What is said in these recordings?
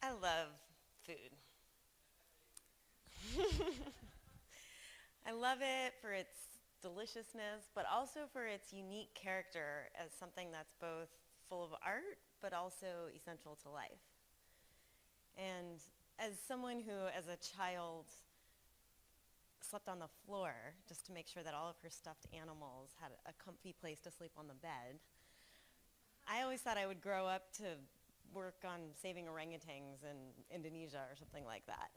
I love food. I love it for its deliciousness, but also for its unique character as something that's both full of art, but also essential to life. And as someone who, as a child, slept on the floor just to make sure that all of her stuffed animals had a comfy place to sleep on the bed, I always thought I would grow up to work on saving orangutans in Indonesia or something like that.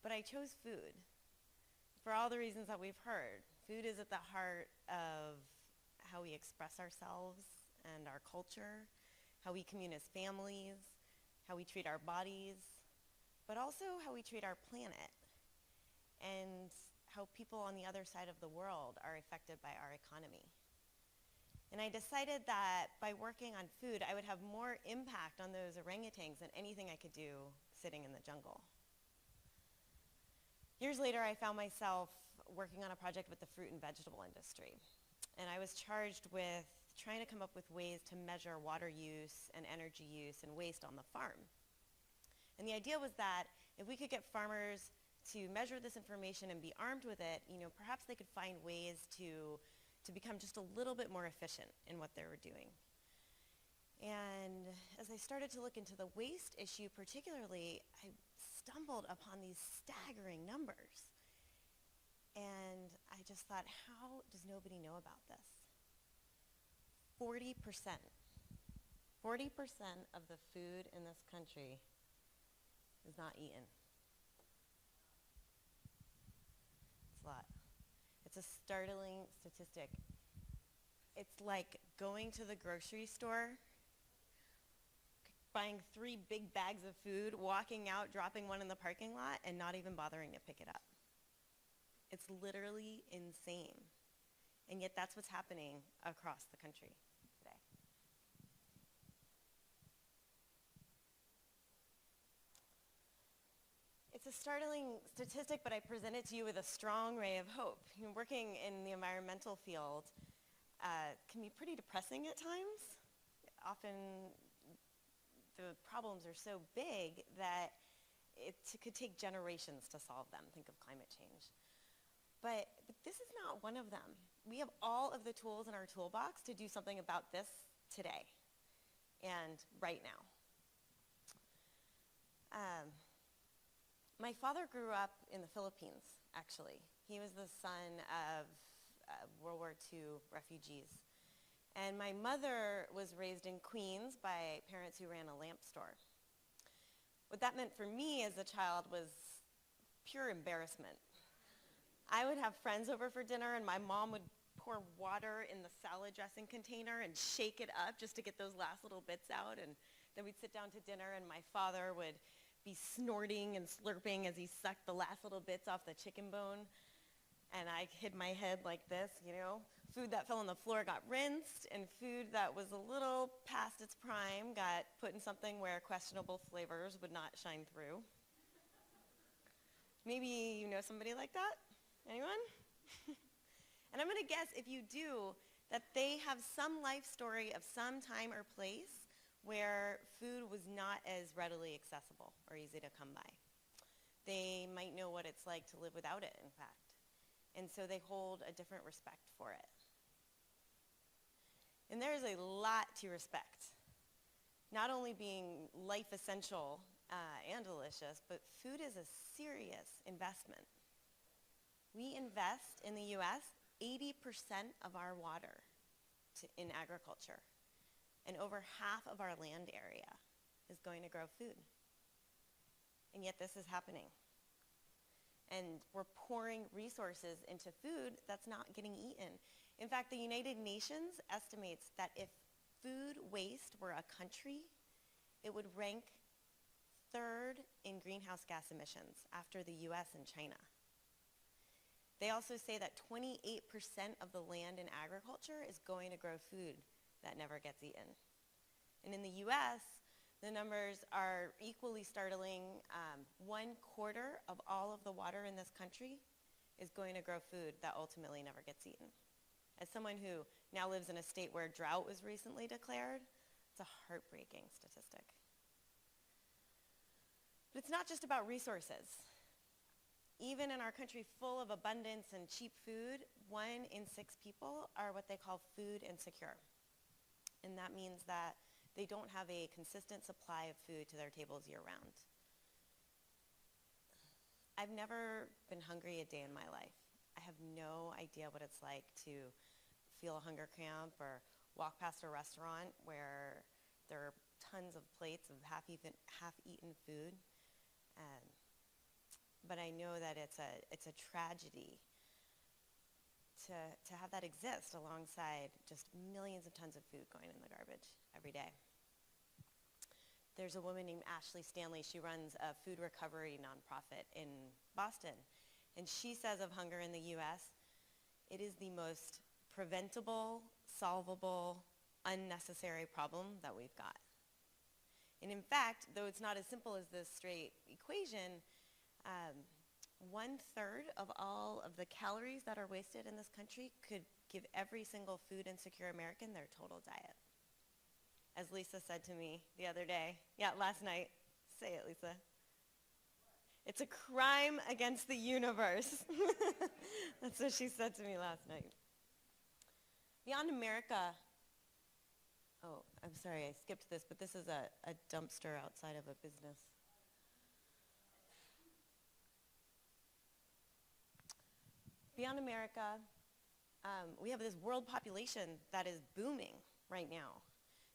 But I chose food for all the reasons that we've heard. Food is at the heart of how we express ourselves and our culture, how we commune as families, how we treat our bodies, but also how we treat our planet, and how people on the other side of the world are affected by our economy. And I decided that by working on food, I would have more impact on those orangutans than anything I could do sitting in the jungle. Years later, I found myself working on a project with the fruit and vegetable industry. And I was charged with trying to come up with ways to measure water use and energy use and waste on the farm. And the idea was that if we could get farmers to measure this information and be armed with it, perhaps they could find ways to become just a little bit more efficient in what they were doing. And as I started to look into the waste issue particularly, I stumbled upon these staggering numbers. And I just thought, how does nobody know about this? 40%. 40% of the food in this country is not eaten. It's a lot. It's a startling statistic. It's like going to the grocery store, buying 3 big bags of food, walking out, dropping one in the parking lot, and not even bothering to pick it up. It's literally insane. And yet that's what's happening across the country today. It's a startling statistic, but I present it to you with a strong ray of hope. Working in the environmental field can be pretty depressing at times. Often the problems are so big that it could take generations to solve them. Think of climate change. But this is not one of them. We have all of the tools in our toolbox to do something about this today and right now. My father grew up in the Philippines, actually. He was the son of World War II refugees. And my mother was raised in Queens by parents who ran a lamp store. What that meant for me as a child was pure embarrassment. I would have friends over for dinner, and my mom would pour water in the salad dressing container and shake it up just to get those last little bits out. And then we'd sit down to dinner, and my father would be snorting and slurping as he sucked the last little bits off the chicken bone. And I hid my head like this, Food that fell on the floor got rinsed, and food that was a little past its prime got put in something where questionable flavors would not shine through. Maybe you know somebody like that? Anyone? And I'm going to guess, if you do, that they have some life story of some time or place where food was not as readily accessible or easy to come by. They might know what it's like to live without it, in fact. And so they hold a different respect for it. And there's a lot to respect. Not only being life essential and delicious, but food is a serious investment. We invest in the US 80% of our water in agriculture. And over half of our land area is going to grow food. And yet this is happening. And we're pouring resources into food that's not getting eaten. In fact, the United Nations estimates that if food waste were a country, it would rank 3rd in greenhouse gas emissions after the US and China. They also say that 28% of the land in agriculture is going to grow food that never gets eaten. And in the US, the numbers are equally startling. 1/4 of all of the water in this country is going to grow food that ultimately never gets eaten. As someone who now lives in a state where drought was recently declared, it's a heartbreaking statistic. But it's not just about resources. Even in our country full of abundance and cheap food, 1 in 6 people are what they call food insecure. And that means that they don't have a consistent supply of food to their tables year-round. I've never been hungry a day in my life. I have no idea what it's like to feel a hunger cramp or walk past a restaurant where there are tons of plates of half-eaten food. But I know that it's a tragedy to have that exist alongside just millions of tons of food going in the garbage every day. There's a woman named Ashley Stanley. She runs a food recovery nonprofit in Boston. And she says of hunger in the US, it is the most preventable, solvable, unnecessary problem that we've got. And in fact, though it's not as simple as this straight equation, 1/3 of all of the calories that are wasted in this country could give every single food insecure American their total diet. As Lisa said to me the other day, last night, say it, Lisa. It's a crime against the universe. That's what she said to me last night. Beyond America, I'm sorry, I skipped this, but this is a dumpster outside of a business. Beyond America, we have this world population that is booming right now.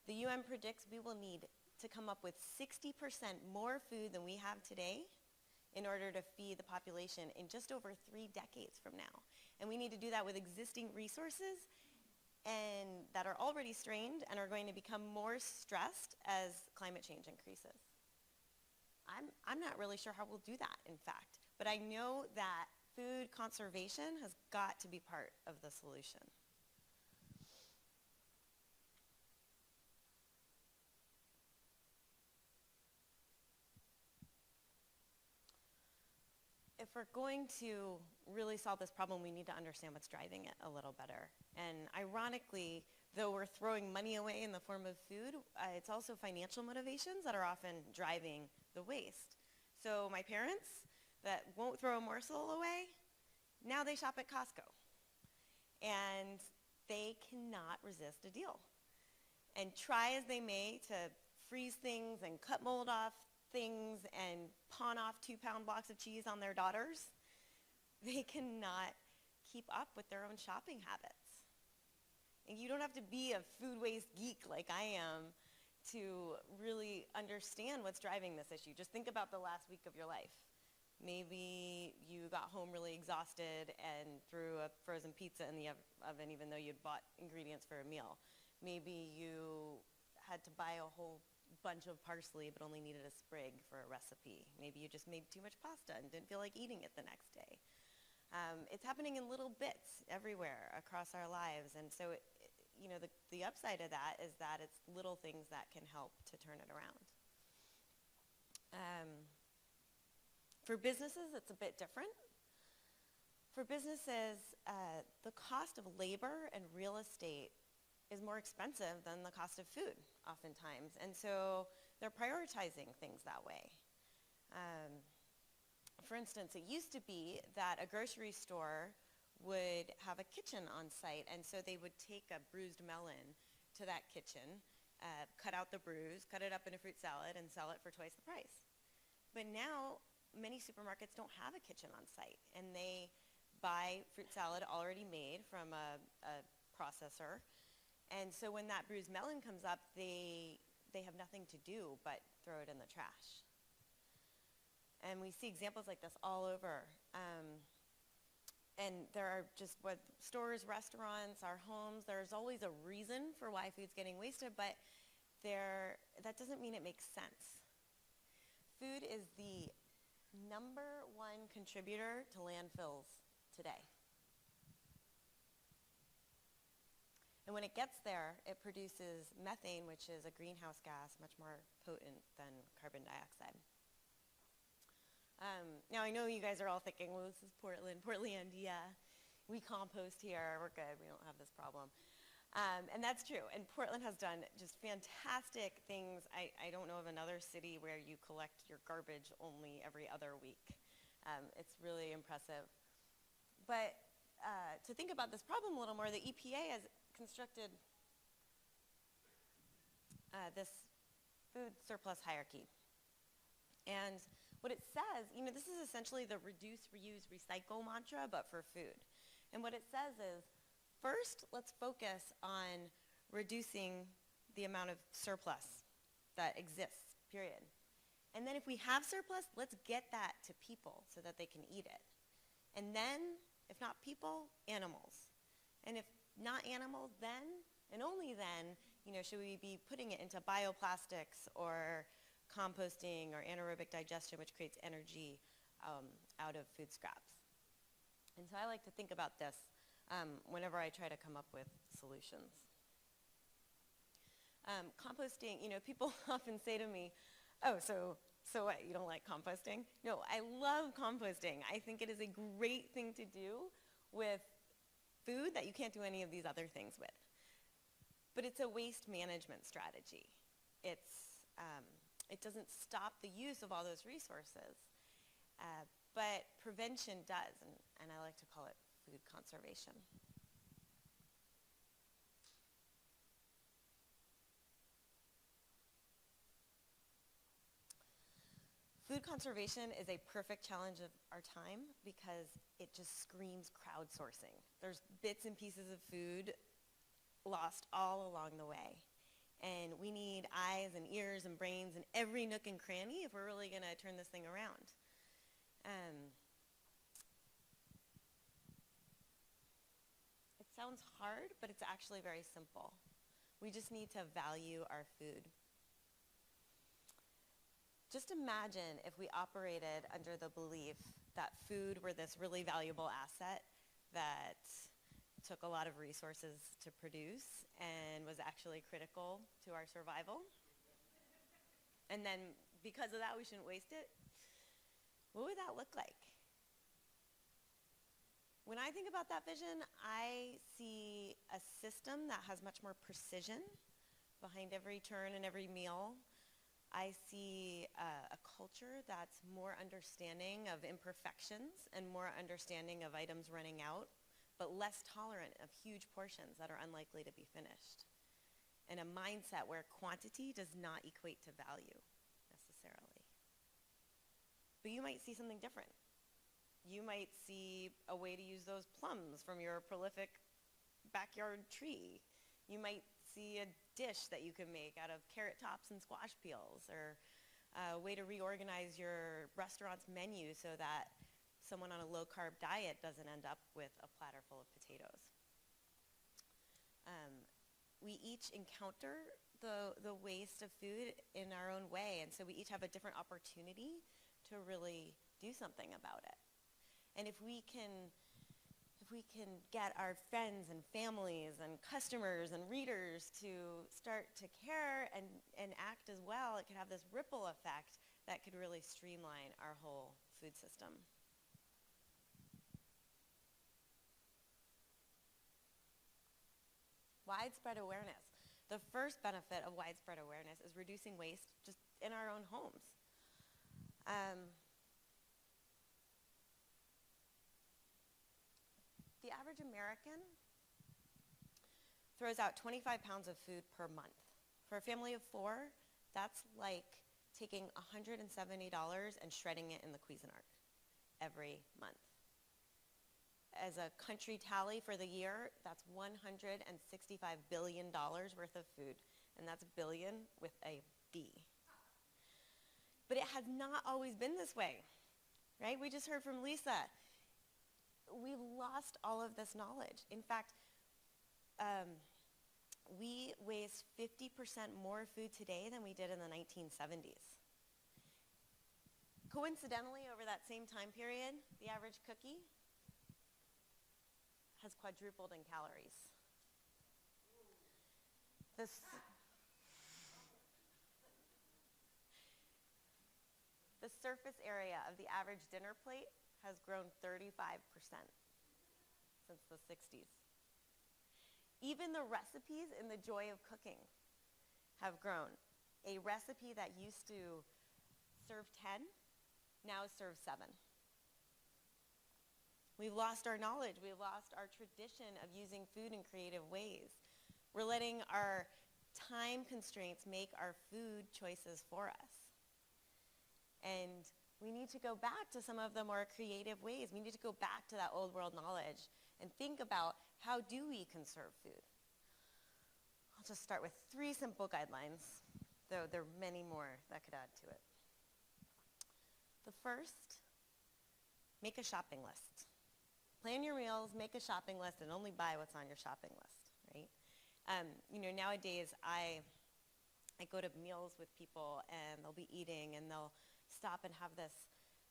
The UN predicts we will need to come up with 60% more food than we have today in order to feed the population in just over 3 decades from now. And we need to do that with existing resources and that are already strained and are going to become more stressed as climate change increases. I'm not really sure how we'll do that, in fact, but I know that food conservation has got to be part of the solution. If we're going to really solve this problem, we need to understand what's driving it a little better. And ironically, though we're throwing money away in the form of food, it's also financial motivations that are often driving the waste. So my parents that won't throw a morsel away, now they shop at Costco. And they cannot resist a deal. And try as they may to freeze things and cut mold off things and pawn off 2-pound blocks of cheese on their daughters, they cannot keep up with their own shopping habits. And you don't have to be a food waste geek like I am to really understand what's driving this issue. Just think about the last week of your life. Maybe you got home really exhausted and threw a frozen pizza in the oven even though you'd bought ingredients for a meal. Maybe you had to buy a whole bunch of parsley but only needed a sprig for a recipe. Maybe you just made too much pasta and didn't feel like eating it the next day. It's happening in little bits everywhere across our lives, and so the upside of that is that it's little things that can help to turn it around. For businesses, it's a bit different. For businesses, the cost of labor and real estate is more expensive than the cost of food, oftentimes. And so they're prioritizing things that way. For instance, it used to be that a grocery store would have a kitchen on site, and so they would take a bruised melon to that kitchen, cut out the bruise, cut it up in a fruit salad, and sell it for twice the price. But now, many supermarkets don't have a kitchen on site, and they buy fruit salad already made from a processor. And so when that bruised melon comes up, they have nothing to do but throw it in the trash. And we see examples like this all over. And there are just stores, restaurants, our homes, there's always a reason for why food's getting wasted, but that doesn't mean it makes sense. Food is the number 1 contributor to landfills today. And when it gets there, it produces methane, which is a greenhouse gas, much more potent than carbon dioxide. Now, I know you guys are all thinking, well, this is Portland, yeah. We compost here, we're good, we don't have this problem. And that's true. And Portland has done just fantastic things. I don't know of another city where you collect your garbage only every other week. It's really impressive. But to think about this problem a little more, the EPA has constructed this food surplus hierarchy. And what it says, this is essentially the reduce, reuse, recycle mantra, but for food. And what it says is, first, let's focus on reducing the amount of surplus that exists, period. And then if we have surplus, let's get that to people so that they can eat it. And then, if not people, animals. And if not animals, then, and only then, should we be putting it into bioplastics or composting or anaerobic digestion, which creates energy out of food scraps. And so I like to think about this whenever I try to come up with solutions. Composting, people often say to me, oh, so what, you don't like composting? No, I love composting. I think it is a great thing to do with food that you can't do any of these other things with. But it's a waste management strategy. It doesn't stop the use of all those resources, but prevention does, and I like to call it food conservation. Food conservation is a perfect challenge of our time because it just screams crowdsourcing. There's bits and pieces of food lost all along the way. And we need eyes and ears and brains in every nook and cranny if we're really going to turn this thing around. It sounds hard, but it's actually very simple. We just need to value our food. Just imagine if we operated under the belief that food were this really valuable asset that took a lot of resources to produce and was actually critical to our survival. And then because of that, we shouldn't waste it. What would that look like? When I think about that vision, I see a system that has much more precision behind every turn and every meal. I see a culture that's more understanding of imperfections and more understanding of items running out, but less tolerant of huge portions that are unlikely to be finished. And a mindset where quantity does not equate to value, necessarily. But you might see something different. You might see a way to use those plums from your prolific backyard tree. You might see a dish that you can make out of carrot tops and squash peels, or a way to reorganize your restaurant's menu so that someone on a low-carb diet doesn't end up with a platter full of potatoes. We each encounter the waste of food in our own way, and so we each have a different opportunity to really do something about it. And if we can get our friends and families and customers and readers to start to care and act as well, it could have this ripple effect that could really streamline our whole food system. Widespread awareness. The first benefit of widespread awareness is reducing waste just in our own homes. The average American throws out 25 pounds of food per month. For a family of 4, that's like taking $170 and shredding it in the Cuisinart every month. As a country tally for the year, that's $165 billion worth of food, and that's billion with a B. But it has not always been this way, right? We just heard from Lisa. We've lost all of this knowledge. In fact, we waste 50% more food today than we did in the 1970s. Coincidentally, over that same time period, the average cookie has quadrupled in calories. The surface area of the average dinner plate has grown 35% since the 60s. Even the recipes in the joy of cooking have grown. A recipe that used to serve 10 now serves 7. We've lost our knowledge. We've lost our tradition of using food in creative ways. We're letting our time constraints make our food choices for us. And we need to go back to some of the more creative ways. We need to go back to that old world knowledge and think about, how do we conserve food? I'll just start with 3 simple guidelines, though there are many more that could add to it. The first, make a shopping list. Plan your meals, make a shopping list, and only buy what's on your shopping list, right? Nowadays I go to meals with people, and they'll be eating, and they'll stop and have this,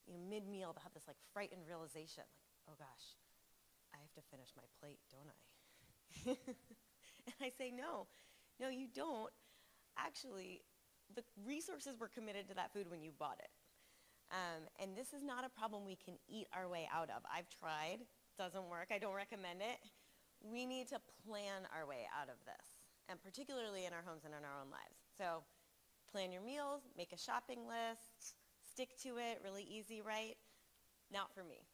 mid-meal, they'll have this frightened realization, oh gosh, I have to finish my plate, don't I? And I say, no, you don't. Actually, the resources were committed to that food when you bought it. And this is not a problem we can eat our way out of. I've tried, doesn't work, I don't recommend it. We need to plan our way out of this, and particularly in our homes and in our own lives. So plan your meals, make a shopping list, stick to it, really easy, right? Not for me.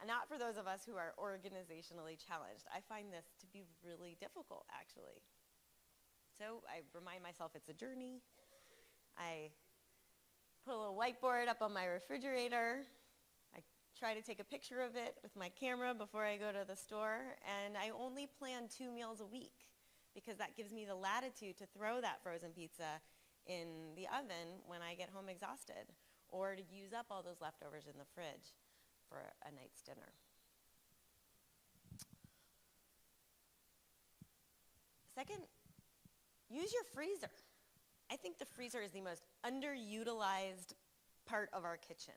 Not for those of us who are organizationally challenged. I find this to be really difficult, actually. So I remind myself it's a journey. I put a little whiteboard up on my refrigerator. I try to take a picture of it with my camera before I go to the store. And I only plan 2 meals a week because that gives me the latitude to throw that frozen pizza in the oven when I get home exhausted, or to use up all those leftovers in the fridge for a night's dinner. Second, use your freezer. I think the freezer is the most underutilized part of our kitchen.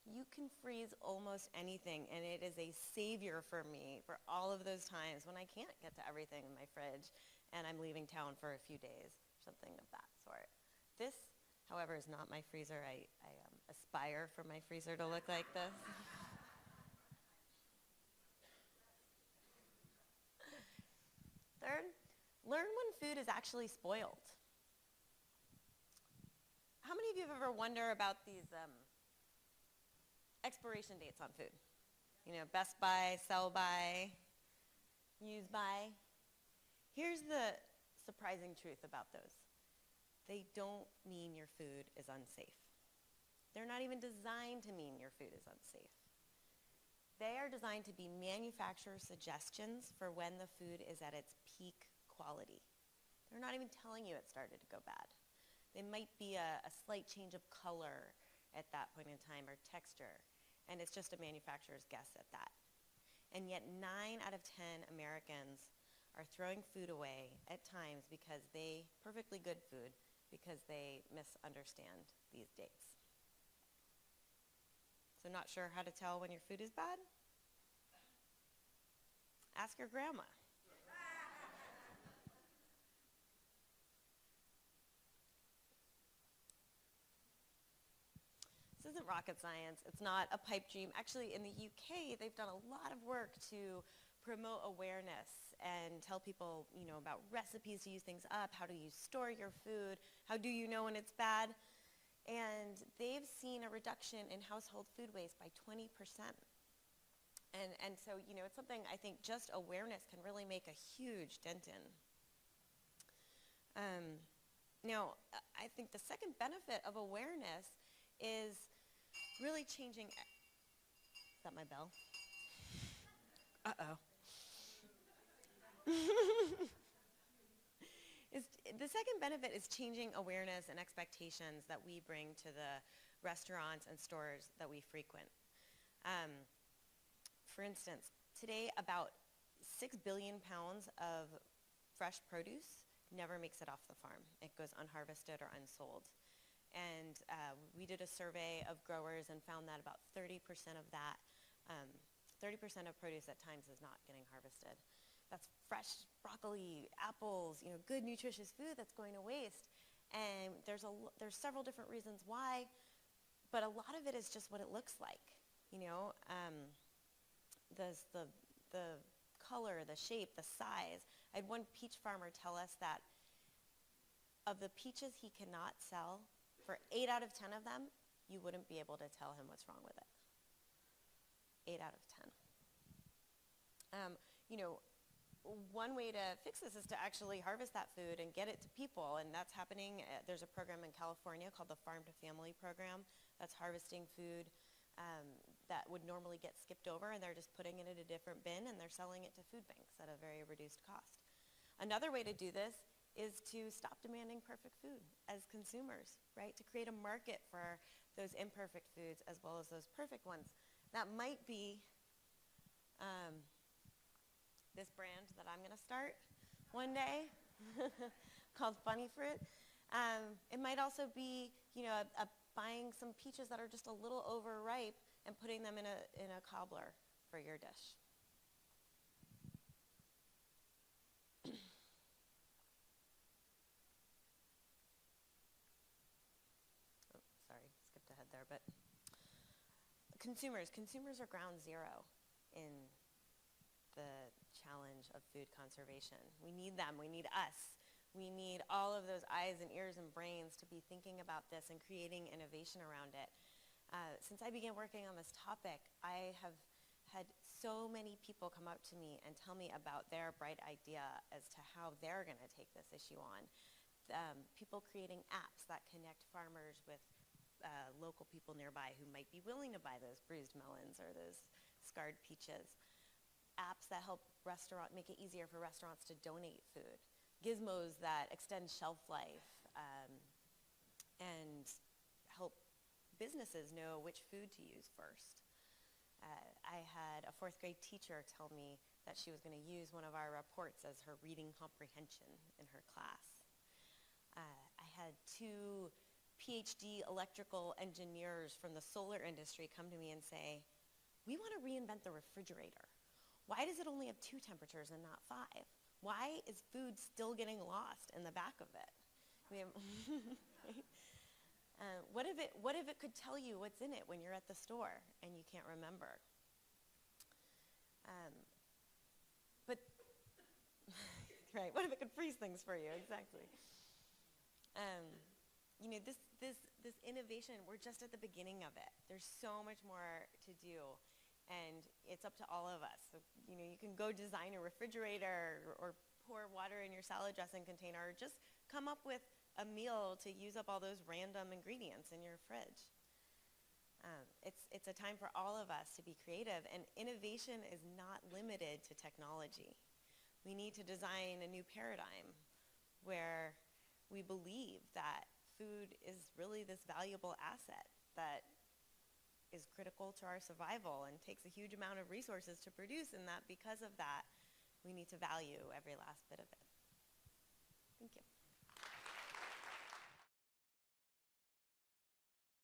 You can freeze almost anything, and it is a savior for me for all of those times when I can't get to everything in my fridge and I'm leaving town for a few days, something of that sort. This, however, is not my freezer. I aspire for my freezer to look like this. Third, learn when food is actually spoiled. How many of you have ever wondered about these expiration dates on food? Best by, sell by, use by. Here's the surprising truth about those. They don't mean your food is unsafe. They're not even designed to mean your food is unsafe. They are designed to be manufacturer suggestions for when the food is at its peak quality. They're not even telling you it started to go bad. They might be a slight change of color at that point in time, or texture, and it's just a manufacturer's guess at that. And yet 9 out of 10 Americans are throwing food away at times because perfectly good food, because they misunderstand these dates. So not sure how to tell when your food is bad? Ask your grandma. This isn't rocket science. It's not a pipe dream. Actually, in the UK, they've done a lot of work to promote awareness and tell people, about recipes to use things up. How do you store your food? How do you know when it's bad? And they've seen a reduction in household food waste by 20%. And so, it's something I think just awareness can really make a huge dent in. Now, I think the second benefit of awareness is really changing. Is that my bell? Uh-oh. The second benefit is changing awareness and expectations that we bring to the restaurants and stores that we frequent. For instance, today about 6 billion pounds of fresh produce never makes it off the farm. It goes unharvested or unsold. And we did a survey of growers and found that about 30% of that, 30% of produce at times is not getting harvested. That's fresh broccoli, apples, good nutritious food that's going to waste. And there's several different reasons why, but a lot of it is just what it looks like. The color, the shape, the size. I had one peach farmer tell us that of the peaches he cannot sell, for 8 out of 10 of them, you wouldn't be able to tell him what's wrong with it. 8 out of 10. One way to fix this is to actually harvest that food and get it to people, and that's happening. There's a program in California called the Farm to Family program that's harvesting food that would normally get skipped over, and they're just putting it in a different bin, and they're selling it to food banks at a very reduced cost. Another way to do this is to stop demanding perfect food as consumers, right? To create a market for those imperfect foods as well as those perfect ones. That might be this brand that I'm going to start one day called Funny Fruit. It might also be, buying some peaches that are just a little overripe and putting them in a cobbler for your dish. Oh, sorry, skipped ahead there, but consumers are ground zero in the challenge of food conservation. We need them, we need us. We need all of those eyes and ears and brains to be thinking about this and creating innovation around it. Since I began working on this topic, I have had so many people come up to me and tell me about their bright idea as to how they're going to take this issue on. People creating apps that connect farmers with local people nearby who might be willing to buy those bruised melons or those scarred peaches. Apps that help make it easier for restaurants to donate food. Gizmos that extend shelf life and help businesses know which food to use first. I had a 4th grade teacher tell me that she was going to use one of our reports as her reading comprehension in her class. I had 2 PhD electrical engineers from the solar industry come to me and say, we want to reinvent the refrigerator. Why does it only have 2 temperatures and not 5? Why is food still getting lost in the back of it? What if it could tell you what's in it when you're at the store and you can't remember? Right, what if it could freeze things for you? Exactly. This innovation, we're just at the beginning of it. There's so much more to do. And it's up to all of us. So, you can go design a refrigerator or pour water in your salad dressing container or just come up with a meal to use up all those random ingredients in your fridge. It's a time for all of us to be creative, and innovation is not limited to technology. We need to design a new paradigm where we believe that food is really this valuable asset that is critical to our survival and takes a huge amount of resources to produce, and that because of that, we need to value every last bit of it.